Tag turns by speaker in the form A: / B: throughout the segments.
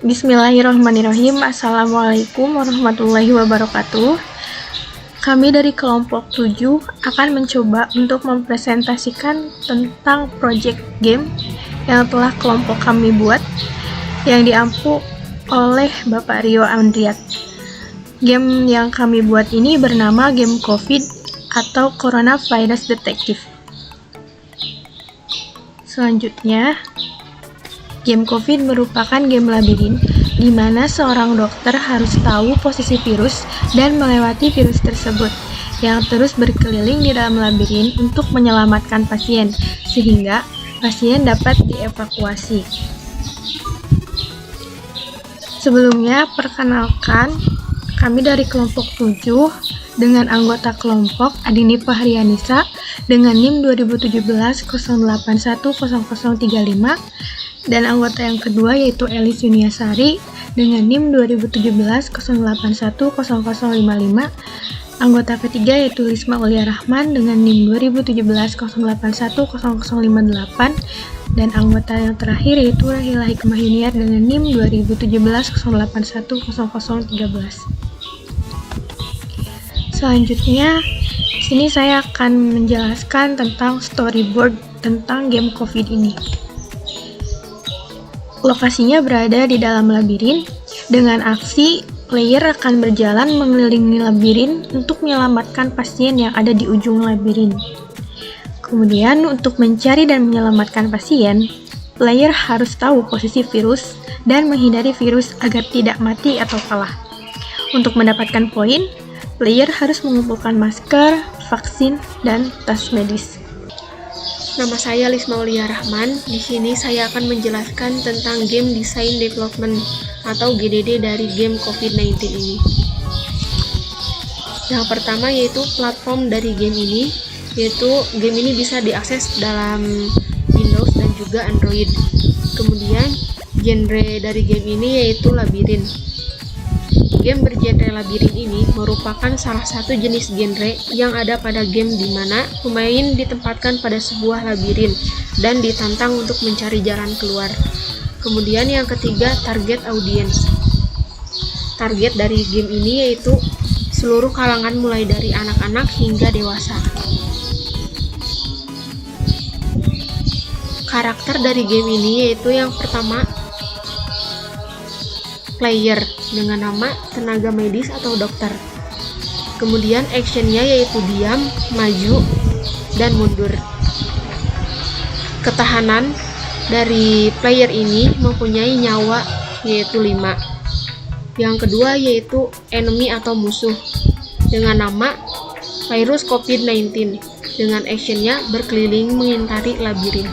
A: Bismillahirrahmanirrahim. Assalamualaikum warahmatullahi wabarakatuh. Kami dari kelompok 7 akan mencoba untuk mempresentasikan tentang project game yang telah kelompok kami buat, yang diampu oleh Bapak Rio Andriat. Game yang kami buat ini bernama game COVID atau Coronavirus Detective. Selanjutnya, game COVID merupakan game labirin di mana seorang dokter harus tahu posisi virus dan melewati virus tersebut yang terus berkeliling di dalam labirin untuk menyelamatkan pasien sehingga pasien dapat dievakuasi. Sebelumnya, perkenalkan, kami dari kelompok 7 dengan anggota kelompok Adini Fahrianisa dengan NIM 2017-0810035 dan anggota yang kedua yaitu Elis Yuniasari dengan NIM 2017-0810055. Anggota ketiga yaitu Lisma Ulia Rahman dengan NIM 2017-0810058 dan anggota yang terakhir yaitu Rahila Hikmah Yuniar dengan NIM 2017-0810013. Selanjutnya, di sini saya akan menjelaskan tentang storyboard tentang game COVID ini. Lokasinya berada di dalam labirin. Dengan aksi, player akan berjalan mengelilingi labirin untuk menyelamatkan pasien yang ada di ujung labirin. Kemudian, untuk mencari dan menyelamatkan pasien, player harus tahu posisi virus dan menghindari virus agar tidak mati atau kalah. Untuk mendapatkan poin, player harus mengumpulkan masker, vaksin, dan tas medis.
B: Nama saya Lisma Ulia Rahman. Di sini saya akan menjelaskan tentang game design development atau GDD dari game COVID-19 ini. Yang pertama yaitu platform dari game ini, yaitu game ini bisa diakses dalam Windows dan juga Android. Kemudian genre dari game ini yaitu labirin. Game bergenre labirin ini merupakan salah satu jenis genre yang ada pada game di mana pemain ditempatkan pada sebuah labirin dan ditantang untuk mencari jalan keluar. Kemudian yang ketiga, target audience. Target dari game ini yaitu seluruh kalangan mulai dari anak-anak hingga dewasa. Karakter dari game ini yaitu yang pertama, player dengan nama tenaga medis atau dokter. Kemudian actionnya yaitu diam, maju, dan mundur. Ketahanan dari player ini mempunyai nyawa yaitu 5. Yang kedua yaitu enemy atau musuh dengan nama virus COVID-19 dengan actionnya berkeliling mengintari labirin.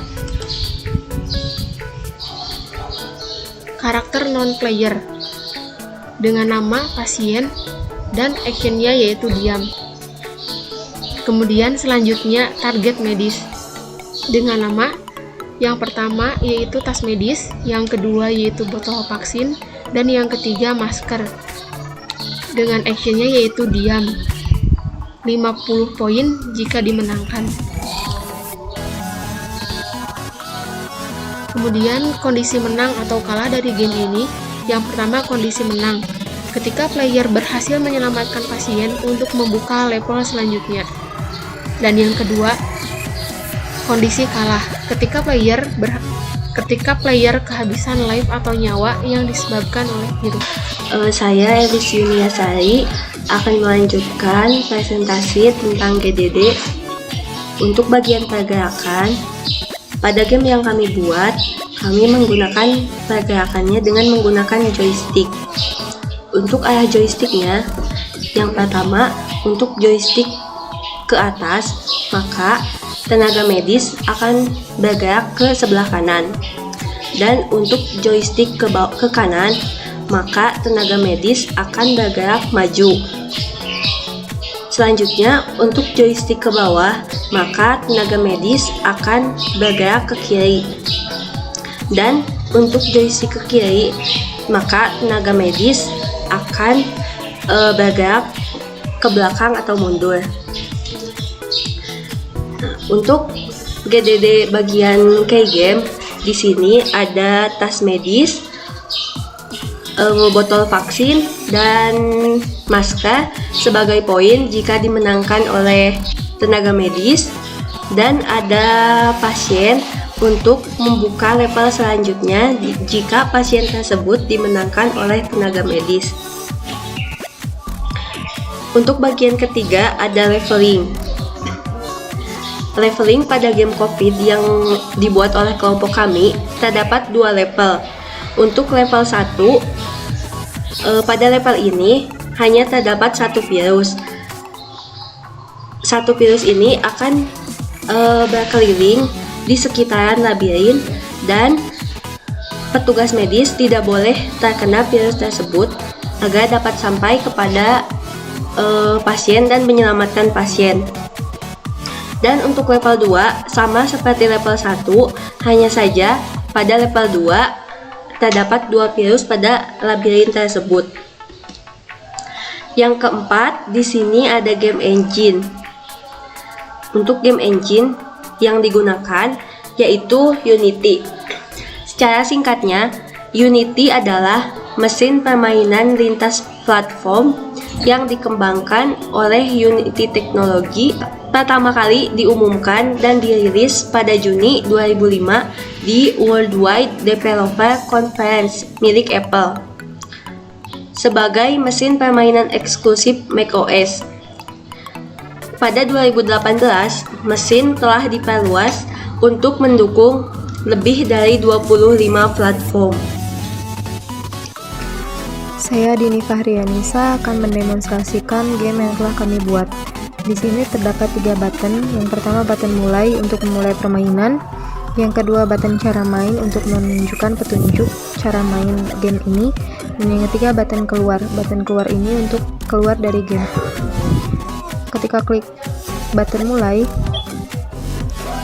B: Karakter non-player dengan nama pasien dan actionnya yaitu diam. Kemudian selanjutnya target medis dengan nama yang pertama yaitu tas medis, yang kedua yaitu botol vaksin, dan yang ketiga masker dengan actionnya yaitu diam. 50 poin jika dimenangkan. Kemudian kondisi menang atau kalah dari game ini, yang pertama kondisi menang, ketika player berhasil menyelamatkan pasien untuk membuka level selanjutnya. Dan yang kedua, kondisi kalah, ketika player kehabisan life atau nyawa yang disebabkan oleh virus.
C: Saya Elis Yuniasari akan melanjutkan presentasi tentang GDD. Untuk bagian pergerakan, pada game yang kami buat, kami menggunakan pergerakannya dengan menggunakan joystick. Untuk arah joysticknya, yang pertama, untuk joystick ke atas, maka tenaga medis akan bergerak ke sebelah kanan. Dan untuk joystick ke kanan, maka tenaga medis akan bergerak maju. Selanjutnya, untuk joystick ke bawah, maka tenaga medis akan bergerak ke kiri. Dan untuk joystick ke kiri, maka tenaga medis akan bergerak ke belakang atau mundur. Untuk GDD bagian key game, di sini ada tas medis, botol vaksin, dan masker sebagai poin jika dimenangkan oleh tenaga medis, dan ada pasien untuk membuka level selanjutnya jika pasien tersebut dimenangkan oleh tenaga medis. Untuk bagian ketiga ada leveling. Leveling pada game COVID yang dibuat oleh kelompok kami terdapat 2 level. Untuk level 1, pada level ini hanya terdapat 1 virus. 1 virus ini akan berkeliling di sekitaran labirin, dan petugas medis tidak boleh terkena virus tersebut agar dapat sampai kepada pasien dan menyelamatkan pasien. Dan untuk level 2 sama seperti level 1, hanya saja pada level 2 terdapat 2 virus pada labirin tersebut. Yang keempat, di sini ada game engine. Untuk game engine yang digunakan yaitu Unity. Secara singkatnya, Unity adalah mesin permainan lintas platform yang dikembangkan oleh Unity Technology. Pertama kali diumumkan dan dirilis pada Juni 2005 di Worldwide Developer Conference milik Apple sebagai mesin permainan eksklusif macOS. Pada 2018, mesin telah diperluas untuk mendukung lebih dari 25 platform.
D: Saya Dini Fahrianisa akan mendemonstrasikan game yang telah kami buat. Di sini terdapat 3 button. Yang pertama button mulai untuk memulai permainan. Yang kedua button cara main untuk menunjukkan petunjuk cara main game ini. Dan yang ketiga button keluar. Button keluar ini untuk keluar dari game. Ketika klik button mulai,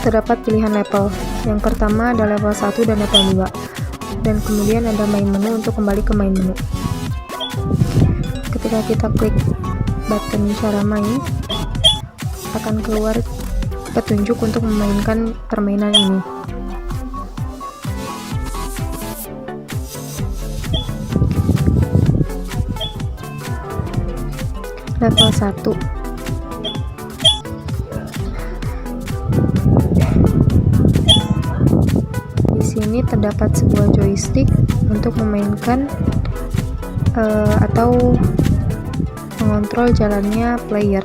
D: terdapat pilihan level. Yang pertama ada level 1 dan level 2. Dan kemudian ada main menu untuk kembali ke main menu. Ketika kita klik button cara main, akan keluar petunjuk untuk memainkan permainan ini. Level 1. Di sini terdapat sebuah joystick untuk memainkan atau mengontrol jalannya player.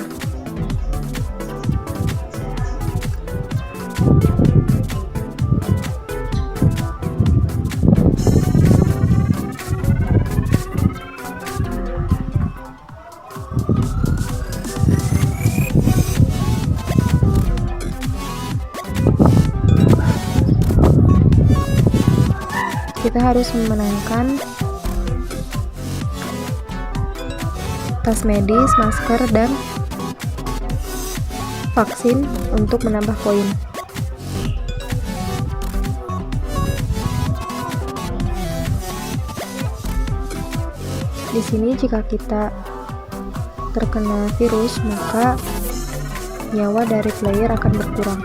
D: Kita harus memenangkan tas medis, masker, dan vaksin untuk menambah poin. Di sini jika kita terkena virus, maka nyawa dari player akan berkurang.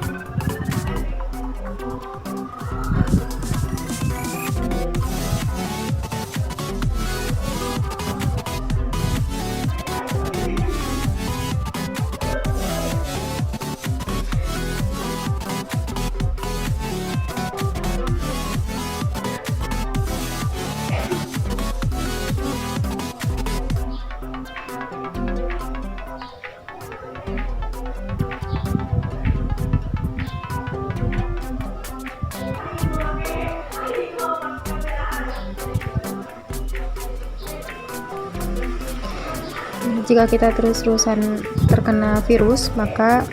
D: Jika kita terus-terusan terkena virus, maka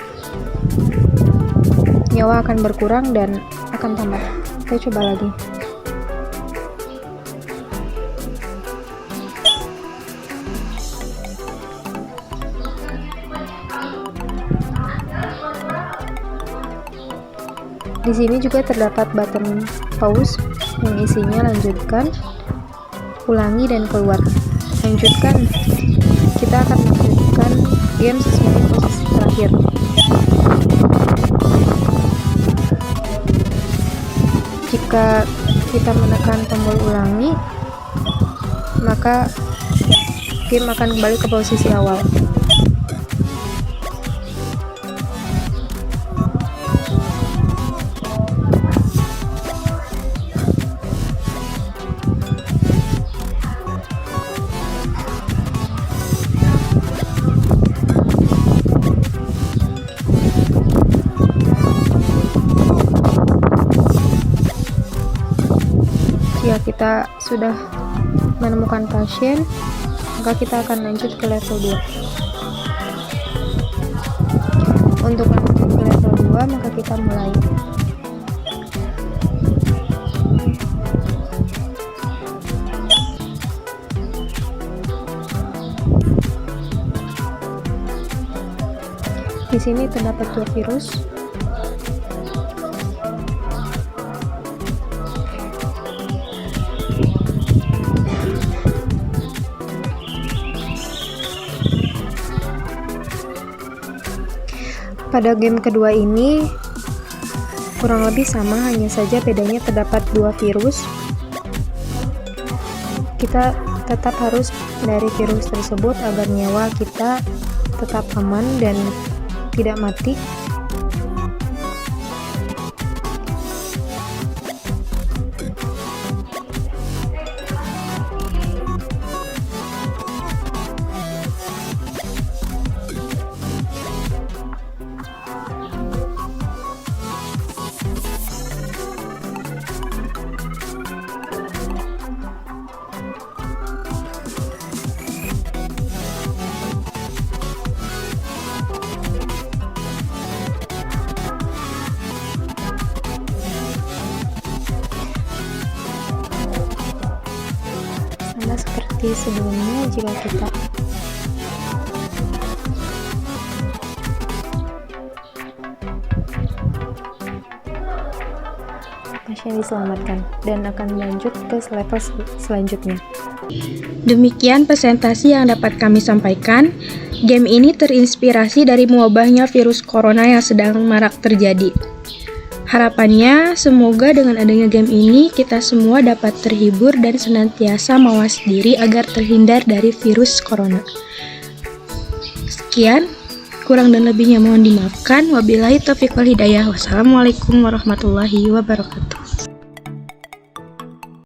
D: nyawa akan berkurang dan akan tambah. Kita coba lagi. Di sini juga terdapat button pause yang isinya lanjutkan, ulangi, dan keluar. Lanjutkan, kita akan melanjutkan game sesuai posisi terakhir. Jika kita menekan tombol ulangi, maka game akan kembali ke posisi awal. Jika kita sudah menemukan pasien, maka kita akan lanjut ke level 2. Untuk lanjut ke level 2, maka kita mulai. Di sini terdapat 2 virus. Pada game kedua ini kurang lebih sama, hanya saja bedanya terdapat 2 virus. Kita tetap harus dari virus tersebut agar nyawa kita tetap aman dan tidak mati. Sama seperti sebelumnya, jika kita pasien diselamatkan dan akan lanjut ke level selanjutnya.
A: Demikian presentasi yang dapat kami sampaikan. Game ini terinspirasi dari mewabahnya virus corona yang sedang marak terjadi. Harapannya, semoga dengan adanya game ini, kita semua dapat terhibur dan senantiasa mawas diri agar terhindar dari virus corona. Sekian, kurang dan lebihnya mohon dimaafkan. Wabillahi taufiq wal hidayah. Wassalamualaikum warahmatullahi wabarakatuh.